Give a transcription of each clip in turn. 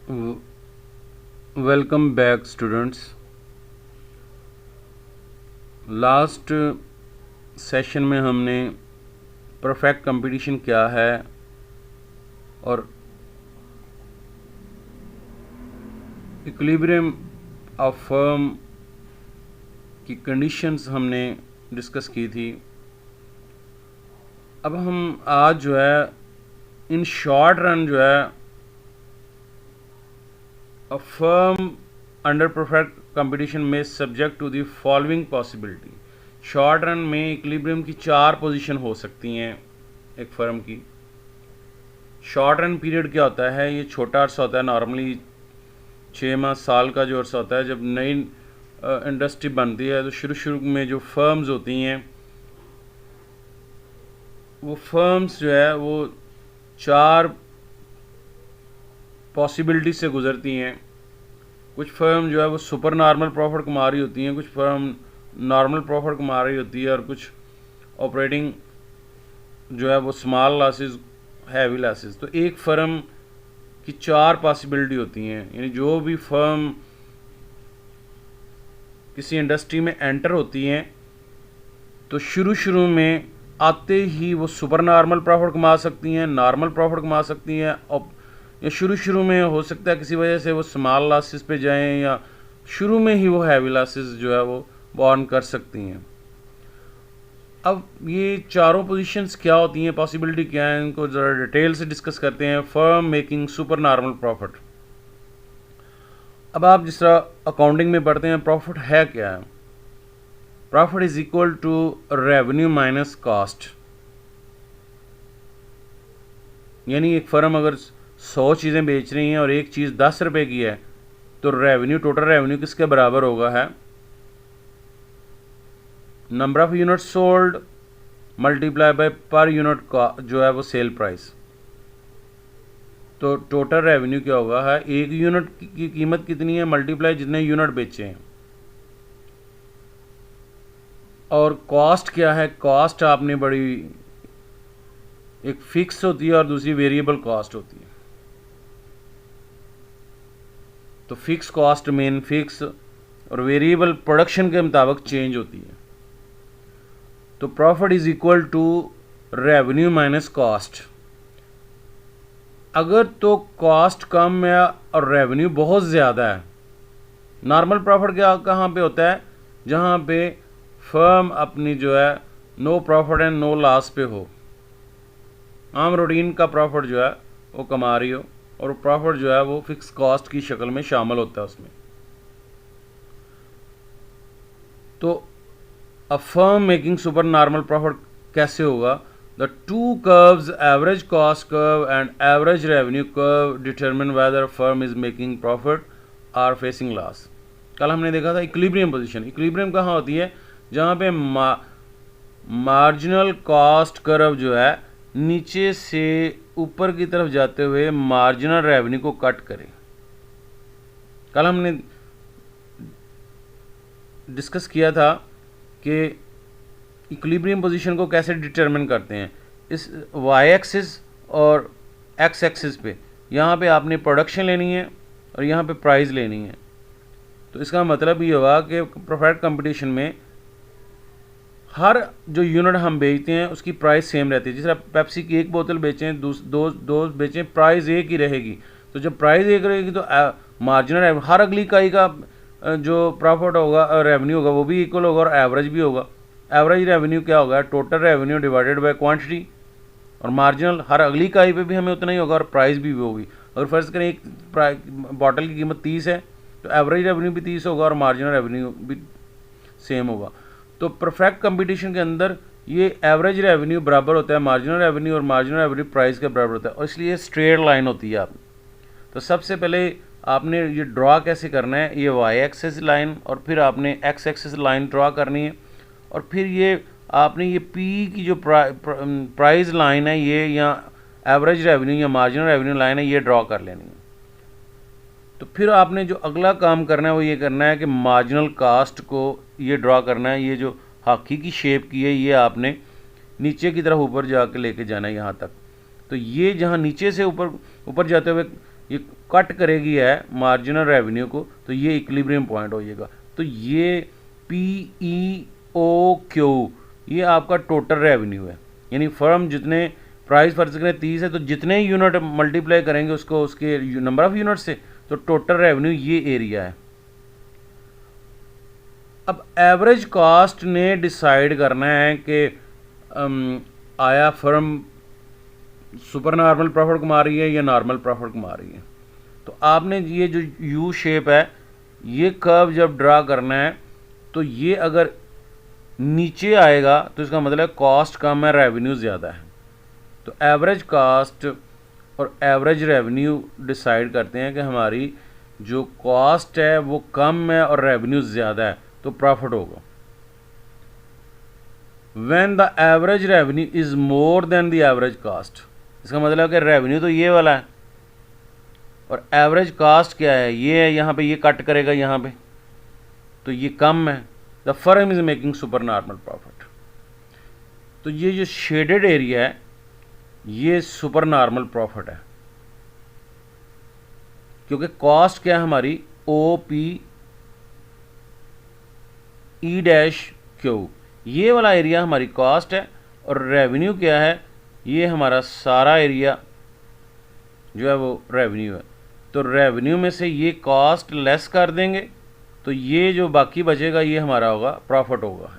Welcome back students. Last session में हमने perfect competition क्या है और इक्विलिब्रियम ऑफ फर्म की कंडीशंस हमने डिस्कस की थी। अब हम आज जो है इन शॉर्ट रन जो है A firm under perfect competition may subject to the following possibility। Short run में इक्विलिब्रियम की 4 पोजीशन हो सकती हैं एक फर्म की। शॉर्ट रन पीरियड क्या होता है? ये छोटा अर्सा होता है, नॉर्मली 6 माह साल का जो अर्सा होता है। जब नई इंडस्ट्री बनती है तो शुरू में जो फर्म्स होती हैं वो फर्म्स जो है वो 4 पॉसिबिलिटी से गुजरती हैं। कुछ फर्म जो है वो सुपर नॉर्मल प्रॉफिट कमा रही होती हैं, कुछ फर्म नॉर्मल प्रॉफिट कमा रही होती है और कुछ ऑपरेटिंग जो है वो स्मॉल लॉसेस, हैवी लॉसेस। तो एक फर्म की 4 पॉसिबिलिटी होती हैं, यानी जो भी फर्म किसी इंडस्ट्री में एंटर होती हैं तो शुरू में आते ही वो सुपर नॉर्मल प्रॉफिट कमा सकती हैं, नॉर्मल प्रॉफिट कमा सकती हैं, और या शुरू में हो सकता है किसी वजह से वो स्मॉल लॉसेस पे जाएं या शुरू में ही वो हैवी लॉसेस जो है वो बॉर्न कर सकती हैं। अब ये चारों पोजीशंस क्या होती हैं, पॉसिबिलिटी क्या है, इनको ज़रा डिटेल से डिस्कस करते हैं। Firm making super normal profit. अब आप जिस तरह अकाउंटिंग में पढ़ते हैं, प्रॉफिट है क्या है? Profit is equal to revenue minus cost. यानी एक फर्म अगर 100 चीज़ें बेच रही हैं और एक चीज़ 10 रुपए की है तो रेवेन्यू, टोटल रेवेन्यू किसके बराबर होगा? है number of unit sold multiply by per unit का जो है वो सेल प्राइस। तो टोटल रेवेन्यू क्या होगा? है एक यूनिट की कीमत कितनी है मल्टीप्लाई जितने यूनिट बेचे हैं। और कॉस्ट क्या है? कॉस्ट आपने बड़ी एक फिक्स होती है और दूसरी वेरिएबल कॉस्ट होती है। तो फिक्स कॉस्ट मेन फिक्स और वेरिएबल प्रोडक्शन के मुताबिक चेंज होती है। तो profit is equal to revenue minus cost. अगर तो कॉस्ट कम है और रेवेन्यू बहुत ज़्यादा है, नॉर्मल प्रॉफिट क्या कहाँ पे होता है? जहाँ पे फर्म अपनी जो है no profit and no loss पे हो, आम रूटीन का प्रॉफिट जो है वो कमा रही हो और प्रॉफिट जो है वो फिक्स कॉस्ट की शक्ल में शामिल होता है उसमें। तो a firm making super normal profit कैसे होगा? The two curves, average cost curve and average revenue curve, determine whether firm is making profit or facing loss. कल हमने देखा था इक्विलिब्रियम पोजीशन। इक्विलिब्रियम कहाँ होती है? जहाँ पे मार्जिनल कॉस्ट कर्व जो है नीचे से ऊपर की तरफ जाते हुए मार्जिनल रेवेन्यू को कट करे। कल हमने डिस्कस किया था कि इक्विलिब्रियम पोजीशन को कैसे डिटरमिन करते हैं। इस वाई एक्सिस और एक्स एक्सिस पे, यहाँ पे आपने प्रोडक्शन लेनी है और यहाँ पे प्राइस लेनी है। तो इसका मतलब ये हुआ कि परफेक्ट कंपटीशन में हर जो यूनिट हम बेचते हैं उसकी प्राइस सेम रहती है। जैसे पेप्सी की एक बोतल बेचें, दो बेचें, प्राइस एक ही रहेगी। तो जब प्राइस एक रहेगी तो मार्जिनल हर अगली इकाई का जो प्रॉफिट होगा, रेवेन्यू होगा, वो भी इक्वल होगा और एवरेज भी होगा। एवरेज रेवेन्यू क्या होगा? Total revenue divided by quantity. और मार्जिनल हर अगली इकाई पे भी हमें उतना ही होगा और प्राइस भी होगी। अगर फर्ज करें एक बॉटल की कीमत 30 है तो एवरेज रेवेन्यू भी 30 होगा और मार्जिनल रेवेन्यू भी सेम होगा। तो परफेक्ट कंपटीशन के अंदर ये एवरेज रेवेन्यू बराबर होता है मार्जिनल रेवेन्यू और मार्जिनल रेवेन्यू प्राइस के बराबर होता है, और इसलिए स्ट्रेट लाइन होती है। आप तो सबसे पहले आपने ये ड्रा कैसे करना है? ये वाई एक्सिस लाइन और फिर आपने एक्स एक्सिस लाइन ड्रा करनी है, और फिर ये आपने ये पी की जो प्राइस लाइन है ये, या एवरेज रेवेन्यू या मार्जिनल रेवेन्यू लाइन है, ये ड्रा कर लेनी है। तो फिर आपने जो अगला काम करना है वो ये करना है कि मार्जिनल कास्ट को ये ड्रा करना है। ये जो हाथी की शेप की है ये आपने नीचे की तरफ ऊपर जाके लेके जाना है यहाँ तक। तो ये जहाँ नीचे से ऊपर जाते हुए ये कट करेगी है मार्जिनल रेवेन्यू को, तो ये इक्विलिब्रियम पॉइंट हो जाएगा। तो ये PEOQ ये आपका टोटल रेवेन्यू है, यानी फर्म जितने प्राइस फर्ज करें 30 है, तो जितने यूनिट मल्टीप्लाई करेंगे उसको उसके नंबर ऑफ यूनिट से, तो टोटल रेवेन्यू ये एरिया है। अब एवरेज कॉस्ट ने डिसाइड करना है कि आया फर्म सुपर नॉर्मल प्रॉफिट कमा रही है या नॉर्मल प्रॉफिट कमा रही है। तो आपने ये जो यू शेप है, ये कर्व जब ड्रा करना है, तो ये अगर नीचे आएगा तो इसका मतलब कॉस्ट कम है, रेवेन्यू ज़्यादा है। तो एवरेज कॉस्ट और एवरेज रेवेन्यू डिसाइड करते हैं कि हमारी जो कॉस्ट है वो कम है और रेवेन्यू ज़्यादा है, तो प्रॉफिट होगा। When the average revenue is more then the average cost, इसका मतलब कि रेवेन्यू तो ये वाला है और एवरेज कॉस्ट क्या है, ये है, यहाँ पे ये कट करेगा यहाँ पे, तो ये कम है। The firm is making super normal profit. तो ये जो शेडेड एरिया है ये सुपर नॉर्मल प्रॉफिट है, क्योंकि कॉस्ट क्या है हमारी OPE-Q, ये वाला एरिया हमारी कॉस्ट है, और रेवेन्यू क्या है, ये हमारा सारा एरिया जो है वो रेवेन्यू है। तो रेवेन्यू में से ये कॉस्ट लेस कर देंगे, तो ये जो बाकी बचेगा ये हमारा होगा प्रॉफिट होगा।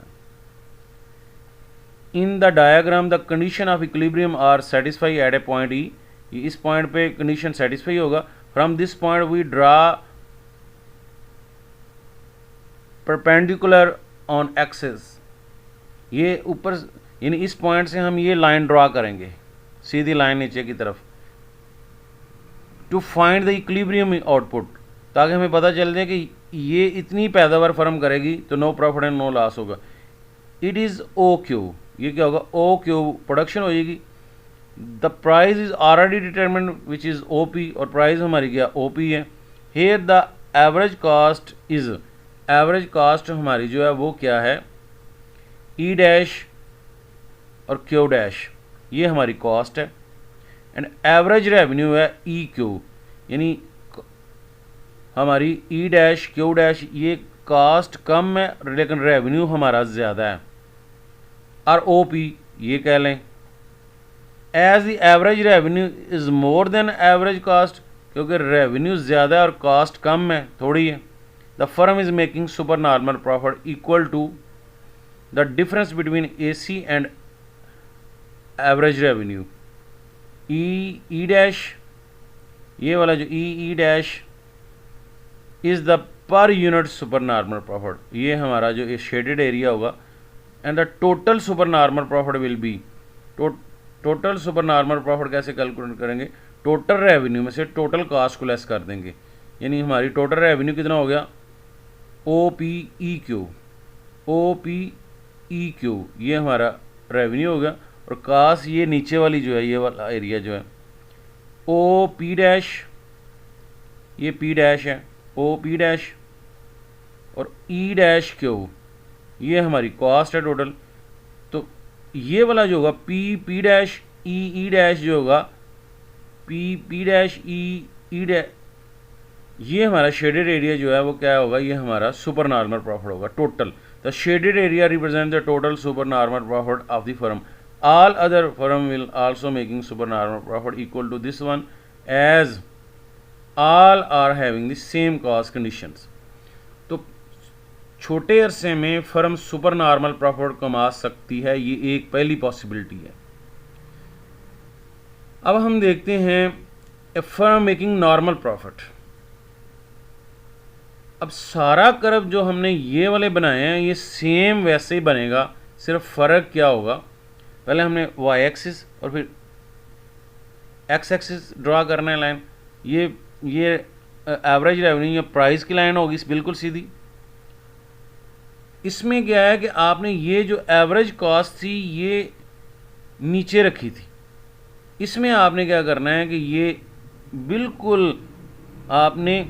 In the diagram the condition of equilibrium are satisfy at a point E, इस पॉइंट पे कंडीशन सेटिस्फाई होगा। From this point we draw perpendicular on axis, ये ऊपर यानी इस पॉइंट से हम ये लाइन ड्रा करेंगे, सीधी लाइन नीचे की तरफ, to find the equilibrium output, ताकि हमें पता चल जाए कि ये इतनी पैदावार फर्म करेगी तो no profit and no loss होगा। इट इज़ OQ, ये क्या होगा, OQ प्रोडक्शन हो जाएगी। The price is already determined which is OP, और प्राइस हमारी क्या OP है। Here the average cost is, average cost हमारी जो है वो क्या है, E' और Q', ये हमारी कॉस्ट है। एंड एवरेज रेवेन्यू है EQ, यानी हमारी E' Q', ये कॉस्ट कम है लेकिन रेवेन्यू हमारा ज़्यादा है। और OP ये कह लें, as the average revenue is more than average cost, क्योंकि रेवेन्यू ज़्यादा है और कॉस्ट कम है, थोड़ी है। The firm is making super normal profit equal to the difference between AC and average revenue. E', ये वाला जो E' is the per unit super normal profit, ये हमारा जो ये शेडेड एरिया होगा। And the total super normal profit will be, total super normal profit कैसे calculate करेंगे, टोटल रेवेन्यू में से टोटल कॉस्ट को लेस कर देंगे, यानी हमारी टोटल रेवेन्यू कितना हो गया, OPEQ, ये हमारा रेवेन्यू हो गया, और कॉस्ट ये नीचे वाली जो है, ये वाला एरिया जो है OP', ये P' है, OP' और E'Q, ये हमारी कॉस्ट है टोटल। तो ये वाला जो होगा P', जो होगा P', ये हमारा शेडेड एरिया जो है वो क्या होगा, ये हमारा सुपर नॉर्मल प्रॉफिट होगा total. The shaded area represent the total super normal profit of the firm. All other firm will also making supernormal profit equal to this one, as all are having the same cost conditions. तो छोटे अरसे में firm super normal profit कमा सकती है, ये एक पहली पॉसिबिलिटी है। अब हम देखते हैं ए फर्म मेकिंग नॉर्मल प्रॉफिट। अब सारा कर्व जो हमने ये वाले बनाए हैं ये सेम वैसे ही बनेगा, सिर्फ फ़र्क क्या होगा, पहले हमने Y एक्सिस और फिर X एक्सिस ड्रा करना है लाइन, ये एवरेज रेवेन्यू या प्राइस की लाइन होगी बिल्कुल सीधी। इसमें क्या है कि आपने ये जो एवरेज कॉस्ट थी ये नीचे रखी थी, इसमें आपने क्या करना है कि ये बिल्कुल आपने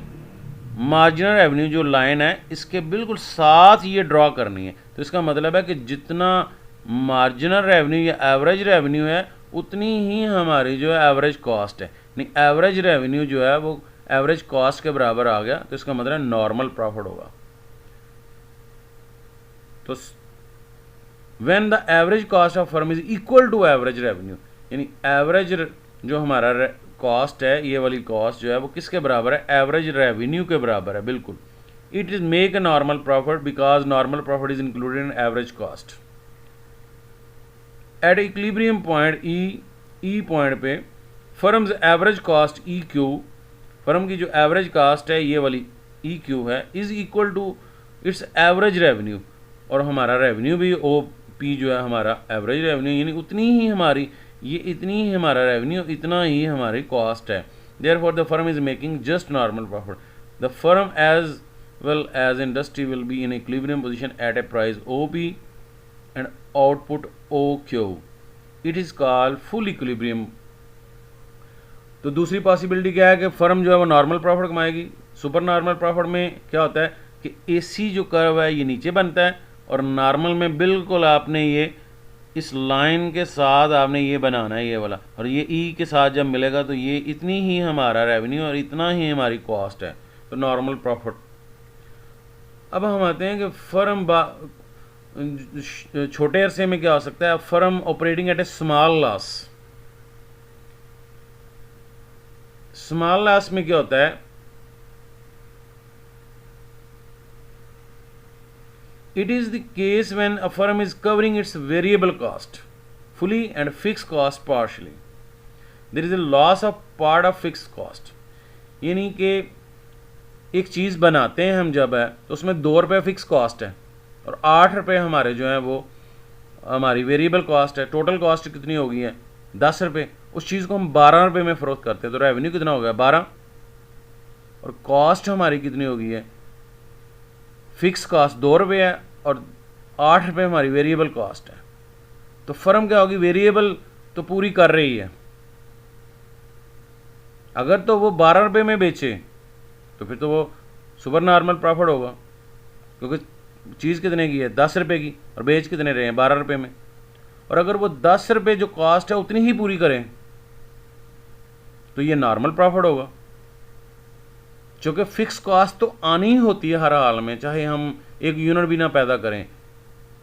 मार्जिनल रेवेन्यू जो लाइन है इसके बिल्कुल साथ ये ड्रॉ करनी है। तो इसका मतलब है कि जितना मार्जिनल रेवेन्यू या एवरेज रेवेन्यू है उतनी ही हमारी जो है एवरेज कॉस्ट है, नहीं एवरेज रेवेन्यू जो है वो एवरेज कॉस्ट के बराबर आ गया, तो इसका मतलब नॉर्मल प्रॉफिट होगा। तो when the average cost of firm is equal to average revenue, यानी एवरेज जो हमारा कॉस्ट है, ये वाली कॉस्ट जो है वो किसके बराबर है, एवरेज रेवेन्यू के बराबर है, बिल्कुल। It is make a normal profit because normal profit is included in average cost. At equilibrium point E point पे firms average cost E Q, firm की जो एवरेज कॉस्ट है ये वाली ई क्यू है, is equal to its average revenue, और हमारा revenue भी ओ पी जो है हमारा एवरेज रेवेन्यू, यानी उतनी ही हमारी ये इतनी ही हमारा रेवेन्यू, इतना ही हमारी कॉस्ट है। Therefore the firm is making just normal profit. The firm as well as industry will be in equilibrium position at a price O P and output O Q. It is called full equilibrium. तो दूसरी possibility क्या है कि firm जो है वो normal profit कमाएगी। Super normal profit में क्या होता है कि एसी जो कर्व है ये नीचे बनता है, और नॉर्मल में बिल्कुल आपने ये इस लाइन के साथ आपने ये बनाना है, ये वाला, और ये ई के साथ जब मिलेगा तो ये इतनी ही हमारा रेवेन्यू और इतना ही हमारी कॉस्ट है, तो नॉर्मल प्रॉफिट। अब हम आते हैं कि फर्म छोटे अरसे में क्या हो सकता है, फर्म ऑपरेटिंग एट ए स्मॉल लॉस। स्मॉल लॉस में क्या होता है, it is the case when a firm is covering its variable cost fully and fixed cost partially. There is a loss of part of fixed cost. यानी कि एक चीज़ बनाते हैं हम जब है तो उसमें 2 रुपये फिक्स कॉस्ट है और 8 रुपये हमारे जो है वो हमारी वेरिएबल कॉस्ट है। टोटल कॉस्ट कितनी होगी है 10 रुपये। उस चीज़ को हम 12 रुपये में फ़रोख्त करते हैं तो रेवेन्यू कितना हो गया 12, और कॉस्ट हमारी कितनी होगी है, फिक्स कॉस्ट 2 रुपये है और 8 रुपये हमारी वेरिएबल कॉस्ट है। तो फर्म क्या होगी, वेरिएबल तो पूरी कर रही है। अगर तो वो 12 रुपये में बेचे तो फिर तो वो सुपर नॉर्मल प्रॉफिट होगा, क्योंकि चीज़ कितने की है 10 रुपये की और बेच कितने रहे हैं 12 रुपये में। और अगर वो 10 रुपये जो कॉस्ट है उतनी ही पूरी करें तो ये नॉर्मल प्रॉफिट होगा, क्योंकि फिक्स कॉस्ट तो आनी ही होती है हर हाल में, चाहे हम एक यूनिट भी ना पैदा करें।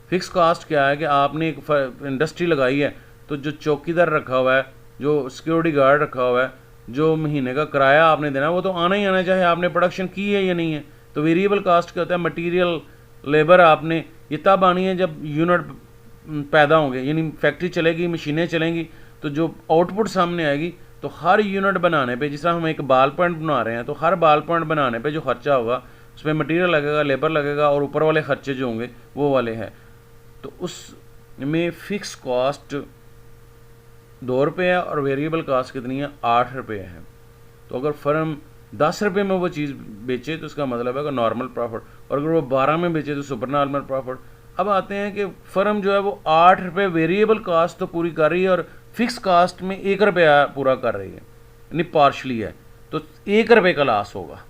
फिक्स कॉस्ट क्या है कि आपने एक इंडस्ट्री लगाई है तो जो चौकीदार रखा हुआ है, जो सिक्योरिटी गार्ड रखा हुआ है, जो महीने का किराया आपने देना है वो तो आना ही आना, चाहे आपने प्रोडक्शन की है या नहीं है। तो वेरिएबल कॉस्ट क्या होता है, मटीरियल लेबर आपने ये तब आनी है जब यूनिट पैदा होंगे, यानी फैक्ट्री चलेगी, मशीनें चलेंगी, तो जो आउटपुट सामने आएगी। तो हर यूनिट बनाने पे, जिस तरह हम एक बाल पॉइंट बना रहे हैं, तो हर बाल पॉइंट बनाने पे जो खर्चा होगा उसमें मटेरियल लगेगा, लेबर लगेगा, और ऊपर वाले खर्चे जो होंगे वो वाले हैं। तो उसमें फ़िक्स कॉस्ट 2 रुपये है और वेरिएबल कॉस्ट कितनी है 8 रुपये है। तो अगर फर्म 10 रुपये में वो चीज़ बेचे तो उसका मतलब है कि नॉर्मल प्रॉफिट, और अगर वो 12 में बेचे तो सुपर नॉर्मल प्रॉफिट। अब आते हैं कि फर्म जो है वो 8 रुपये वेरिएबल कॉस्ट तो पूरी कर रही है और फिक्स कॉस्ट में 1 रुपया पूरा कर रही है, यानी पार्शली है, तो 1 रुपये का लॉस होगा,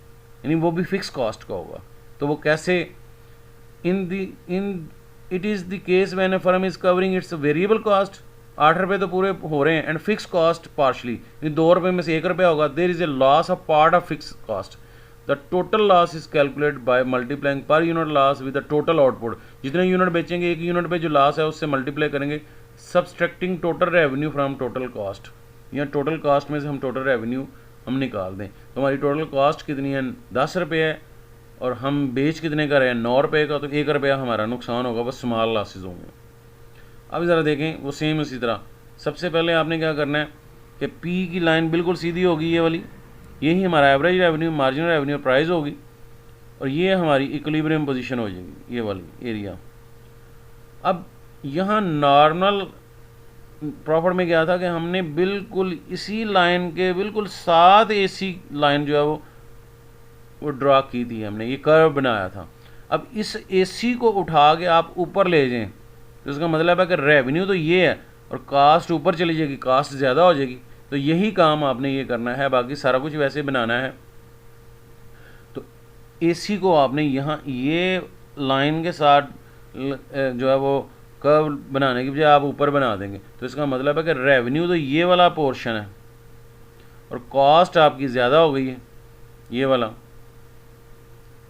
यानी वो भी फिक्स कॉस्ट का होगा। तो वो कैसे, in it is the case when a firm is covering it's variable cost, 8 रुपये तो पूरे हो रहे हैं, एंड फिक्स कॉस्ट पार्शली, 2 रुपये में से 1 रुपया होगा। There is a loss of part of fix cost. The total loss is calculated by multiplying per unit loss with the total output. जितने यूनिट बेचेंगे, एक यूनिट पे जो लॉस है उससे मल्टीप्लाई करेंगे, subtracting total revenue from total cost, या total cost में से हम टोटल रेवेन्यू हम निकाल दें। तो हमारी टोटल कॉस्ट कितनी है 10 रुपये है और हम बेच कितने का रहे हैं 9 रुपये का, तो 1 रुपया हमारा नुकसान होगा, बस स्मॉल लॉसेज होंगे। अब ज़रा देखें वो सेम इसी तरह। सबसे पहले आपने क्या करना है कि पी की लाइन बिल्कुल सीधी होगी, ये वाली, यही हमारा average revenue, marginal revenue, price होगी, और ये हमारी इक्विलिब्रियम पोजीशन हो जाएगी, ये वाली एरिया। अब यहाँ नॉर्मल प्रॉफिट में क्या था कि हमने बिल्कुल इसी लाइन के बिल्कुल साथ एसी लाइन जो है वो ड्रा की थी, हमने ये कर्व बनाया था। अब इस एसी को उठा के आप ऊपर ले जाएं तो इसका मतलब है कि रेवेन्यू तो ये है और कास्ट ऊपर चली जाएगी, कास्ट ज़्यादा हो जाएगी। तो यही काम आपने ये करना है, बाकी सारा कुछ वैसे बनाना है। तो एसी को आपने यहाँ ये लाइन के साथ जो है वो कर्व बनाने की बजाय आप ऊपर बना देंगे, तो इसका मतलब है कि रेवेन्यू तो ये वाला पोर्शन है और कॉस्ट आपकी ज़्यादा हो गई है, ये वाला,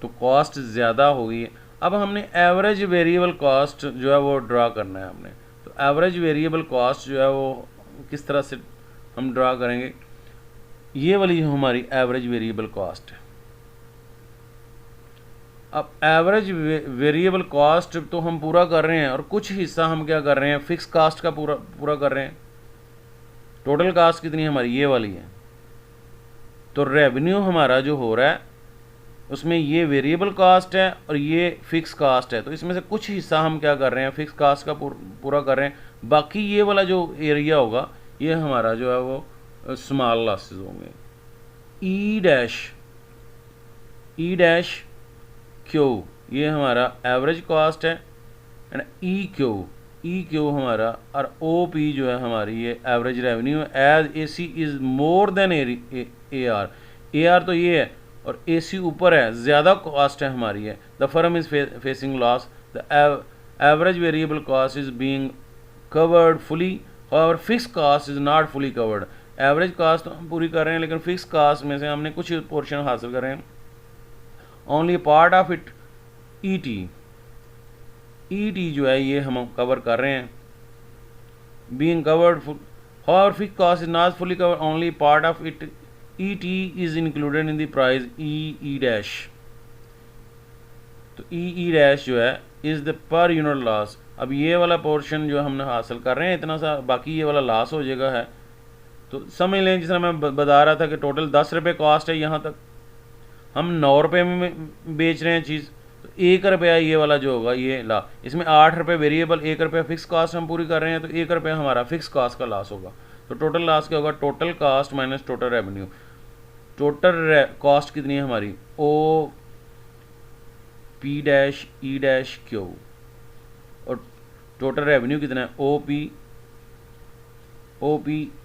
तो कॉस्ट ज़्यादा हो गई है। अब हमने एवरेज वेरिएबल कॉस्ट जो है वो ड्रा करना है हमने। तो एवरेज वेरिएबल कॉस्ट जो है वो किस तरह से हम ड्रा करेंगे, ये वाली जो हमारी एवरेज वेरिएबल कॉस्ट है। अब एवरेज वेरिएबल कॉस्ट तो हम पूरा कर रहे हैं और कुछ हिस्सा हम क्या कर रहे हैं, फिक्स कास्ट का पूरा कर रहे हैं। टोटल कास्ट कितनी हमारी, ये वाली है। तो रेवेन्यू हमारा जो हो रहा है उसमें ये वेरिएबल कास्ट है और ये फिक्स कास्ट है, तो इसमें से कुछ हिस्सा हम क्या कर रहे हैं, फिक्स कास्ट का पूरा कर रहे हैं। बाकी ये वाला जो एरिया होगा ये हमारा जो है वो स्मॉल लॉसेस होंगे। ई डैश क्यू ये हमारा एवरेज कॉस्ट है, एंड ई क्यू हमारा, और ओ पी जो है हमारी ये एवरेज रेवेन्यू है। As A C is more than A R तो ये है और ए सी ऊपर है, ज़्यादा कॉस्ट है हमारी है। The firm is facing loss, the average variable cost is being covered fully और fix cost is not fully covered. Average cost तो हम पूरी कर रहे हैं लेकिन फिक्स कास्ट में से हमने कुछ पोर्शन हासिल कर रहे हैं। Only part of it E T जो है ये हम कवर कर रहे हैं। बीइंग कवर्ड और fix cost is not fully covered, only part of it E T is included in the price E dash. तो ई डैश जो है is the per unit loss. अब ये वाला पोर्शन जो हमने हासिल कर रहे हैं इतना सा, बाकी ये वाला लॉस हो जाएगा है। तो समझ लें जिस तरह मैं बता रहा था कि टोटल 10 रुपये कॉस्ट है, यहाँ तक हम 9 रुपये में बेच रहे हैं चीज़, तो 1 रुपया ये वाला जो होगा ये ला, इसमें 8 रुपये वेरिएबल, 1 रुपया फिक्स कास्ट हम पूरी कर रहे हैं, तो 1 रुपया हमारा फिक्स कास्ट का लॉस होगा। तो टोटल लॉस क्या होगा, total cost minus total revenue. Total cost कितनी है हमारी, O P dash E dash Q, और टोटल रेवेन्यू कितना है, ओ पी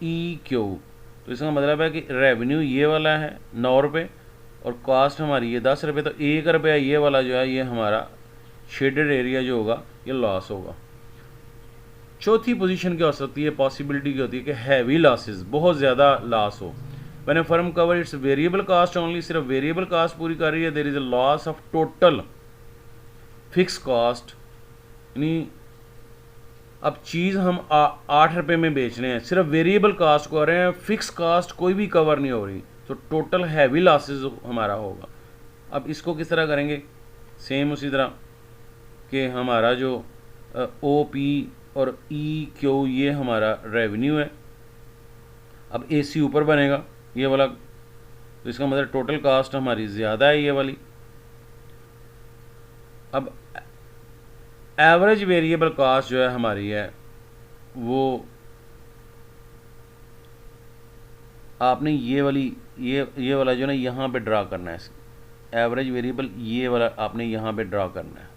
ई क्यू। तो इसका मतलब है कि रेवेन्यू ये वाला है 9 रुपये और कॉस्ट हमारी ये 10 रुपये, तो 1 रुपया ये वाला जो है ये हमारा शेडेड एरिया जो होगा ये लॉस होगा। चौथी पोजीशन क्या हो सकती है, पॉसिबिलिटी क्या होती है कि हैवी लॉसेस, बहुत ज़्यादा लॉस हो। When a firm cover its variable cost only, सिर्फ वेरिएबल कास्ट पूरी कर रही है, there is a loss of total fix cost. यानी अब चीज़ हम 8 रुपये में बेच रहे हैं, सिर्फ वेरिएबल कास्ट को आ रहे हैं, फिक्स कास्ट कोई भी कवर नहीं हो रही, तो टोटल हैवी लॉसेस हमारा होगा। अब इसको किस तरह करेंगे, सेम उसी तरह कि हमारा जो ओ पी और ई क्यू ये हमारा रेवेन्यू है। अब ए सी ऊपर बनेगा ये वाला, तो इसका मतलब टोटल कास्ट हमारी ज़्यादा है ये वाली। अब एवरेज वेरिएबल कास्ट जो है हमारी है वो आपने ये वाली ये वाला जो है ना यहाँ पे ड्रा करना है, एवरेज वेरिएबल ये वाला आपने यहाँ पे ड्रा करना है,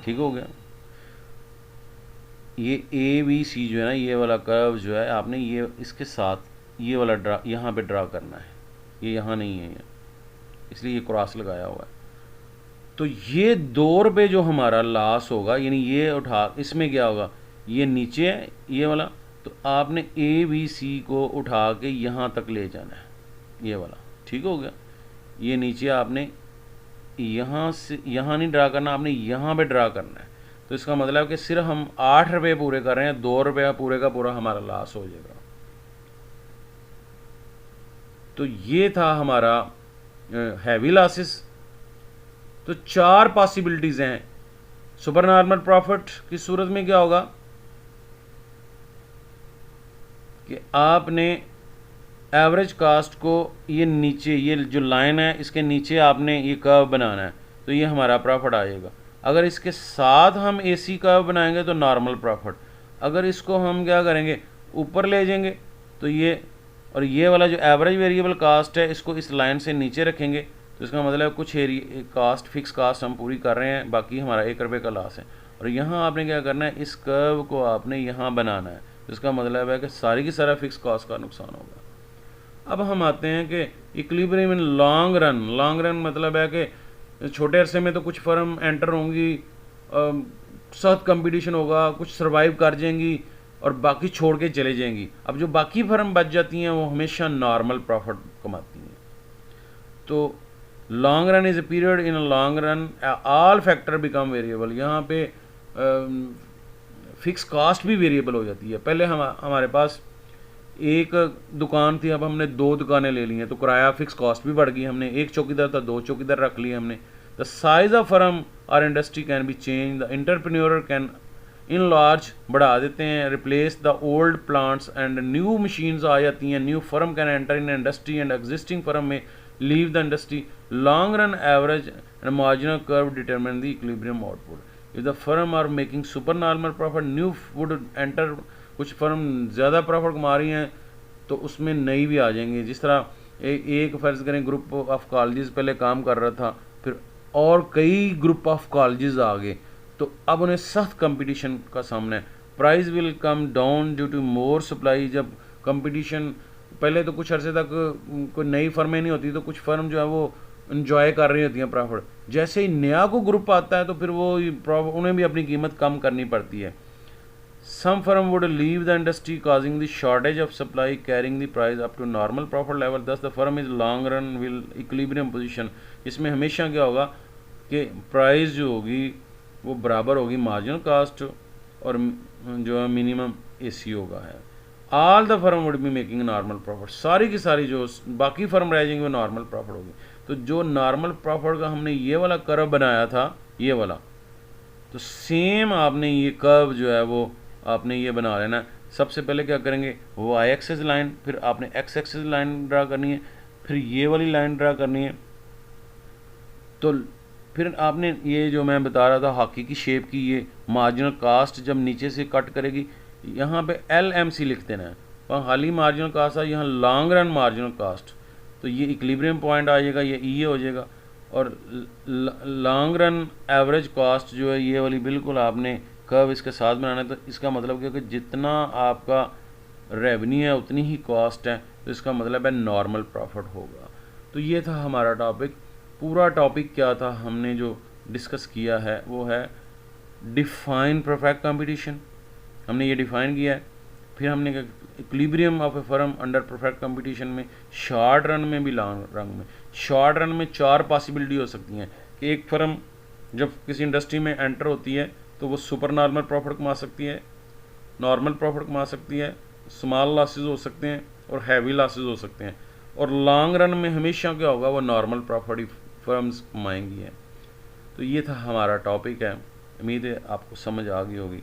ठीक हो गया। ये ए बी सी जो है ना ये वाला कर्व जो है आपने ये इसके साथ ये वाला ड्रा यहाँ पे ड्रा करना है, ये यहाँ नहीं है ये, इसलिए ये क्रॉस लगाया हुआ है। तो ये 2 रुपये जो हमारा लॉस होगा, यानी ये उठा, इसमें क्या होगा, ये नीचे है ये वाला, तो आपने ए बी सी को उठा के यहाँ तक ले जाना है ये वाला, ठीक हो गया। ये नीचे आपने यहाँ से यहाँ नहीं ड्रा करना, आपने यहाँ पे ड्रा करना है। तो इसका मतलब कि सिर्फ हम 8 रुपये पूरे कर रहे हैं, 2 रुपया पूरे का पूरा हमारा लॉस हो जाएगा। तो ये था हमारा हैवी लॉसेस। तो 4 पॉसिबिलिटीज़ हैं। सुपर नॉर्मल प्रॉफिट की सूरत में क्या होगा कि आपने एवरेज कास्ट को ये नीचे, ये जो लाइन है इसके नीचे आपने ये कर्व बनाना है, तो ये हमारा प्रॉफिट आएगा। अगर इसके साथ हम एसी कर्व बनाएंगे तो नॉर्मल प्रॉफिट। अगर इसको हम क्या करेंगे, ऊपर ले जाएंगे, तो ये और ये वाला जो एवरेज वेरिएबल कास्ट है इसको इस लाइन से नीचे रखेंगे, तो इसका मतलब कुछ एरिया कास्ट, फिक्स कास्ट हम पूरी कर रहे हैं, बाकी हमारा 1 रुपये का लॉस है। और यहाँ आपने क्या करना है, इस कर्व को आपने यहाँ बनाना है, तो इसका मतलब है कि सारी की सारा फिक्स कास्ट का नुकसान होगा। अब हम आते हैं कि equilibrium in long run. Long run मतलब है कि छोटे अरसे में तो कुछ फर्म एंटर होंगी, सख्त कंपटीशन होगा, कुछ सर्वाइव कर जाएंगी और बाकी छोड़ के चले जाएंगी। अब जो बाकी फर्म बच जाती हैं वो हमेशा नॉर्मल प्रॉफिट कमाती हैं। तो long run is a period, in long run all factor become variable. यहाँ पे फिक्स कॉस्ट भी वेरिएबल हो जाती है। पहले हमारे पास एक दुकान थी, अब हमने 2 दुकानें ले ली हैं, तो किराया फिक्स कॉस्ट भी बढ़ गई। हमने एक चौकीदार था, 2 चौकीदार रख लिए हमने। द साइज ऑफ फर्म और industry can be change, the entrepreneur can in large बढ़ा देते हैं, replace the old plants and new machines आ जाती हैं। New firm can enter in industry and existing firm में leave the industry. Long run average and marginal curve determine the equilibrium output. If the firm are making super normal profit, new would enter. कुछ firm ज़्यादा profit कमा रही हैं तो उसमें नई भी आ जाएंगी। जिस तरह एक फ़र्ज़ करें ग्रुप ऑफ कॉलेजेस पहले काम कर रहा था, फिर और कई ग्रुप ऑफ कॉलेजेस आ गए, तो अब उन्हें सख्त कंपटीशन का सामना है। Price will come down due to more supply. जब कंपटीशन, पहले तो कुछ अरसे तक कोई नई फर्में नहीं होती, तो कुछ फर्म जो है वो इन्जॉय कर रही होती हैं प्रॉफिट। जैसे ही नया को ग्रुप आता है तो फिर वो उन्हें भी अपनी कीमत कम करनी पड़ती है। Some firm would leave the industry causing the shortage of supply, carrying the price up to normal profit level. Thus the firm is long run will equilibrium position। इसमें हमेशा क्या होगा कि प्राइस जो होगी वो बराबर होगी मार्जिनल कास्ट और जो है मिनिमम AC होगा है। All the firm would be making normal profit. सारी की सारी जो बाकी फर्म रह जाएंगी वो नॉर्मल प्रॉफिट होगी। तो जो नॉर्मल प्रॉफिट का हमने ये वाला कर्व बनाया था, ये वाला, तो सेम आपने ये कर्व जो है वो आपने ये बना लेना। सबसे पहले क्या करेंगे, y एक्सिस लाइन, फिर आपने x एक्सिस लाइन ड्रा करनी है, फिर ये वाली लाइन ड्रा करनी है। तो फिर आपने ये जो मैं बता रहा था हॉकी की शेप की, ये मार्जिनल कास्ट जब नीचे से कट करेगी, यहाँ पे LMC लिख देना है। वहाँ हाली मार्जिनल कास्ट है, यहाँ लॉन्ग रन मार्जिनल कास्ट, तो ये इक्विलिब्रियम पॉइंट आ जाएगा, ये E हो जाएगा। और लॉन्ग रन एवरेज कॉस्ट जो है ये वाली बिल्कुल आपने कर्व इसके साथ बनाना है। तो इसका मतलब क्या कि जितना आपका रेवेन्यू है उतनी ही कॉस्ट है, तो इसका मतलब है नॉर्मल प्रॉफिट होगा। तो ये था हमारा टॉपिक। पूरा टॉपिक क्या था हमने जो डिस्कस किया है वो है डिफाइन परफेक्ट कंपटीशन, हमने ये डिफाइन किया है। फिर हमने equilibrium of A firm under perfect competition में, शॉर्ट रन में भी लॉन्ग रन में। शॉर्ट रन में 4 पॉसिबिलिटी हो सकती हैं कि एक फर्म जब किसी इंडस्ट्री में एंटर होती है तो वो सुपर नॉर्मल प्रॉफिट कमा सकती है, नॉर्मल प्रॉफिट कमा सकती है, स्मॉल लॉसेस हो सकते हैं और हैवी लॉसेस हो सकते हैं। और लॉन्ग रन में हमेशा क्या होगा, वो नॉर्मल प्रॉफिट ही फर्म्स कमाएंगी हैं। तो ये था हमारा टॉपिक है। उम्मीद है आपको समझ आ गई होगी।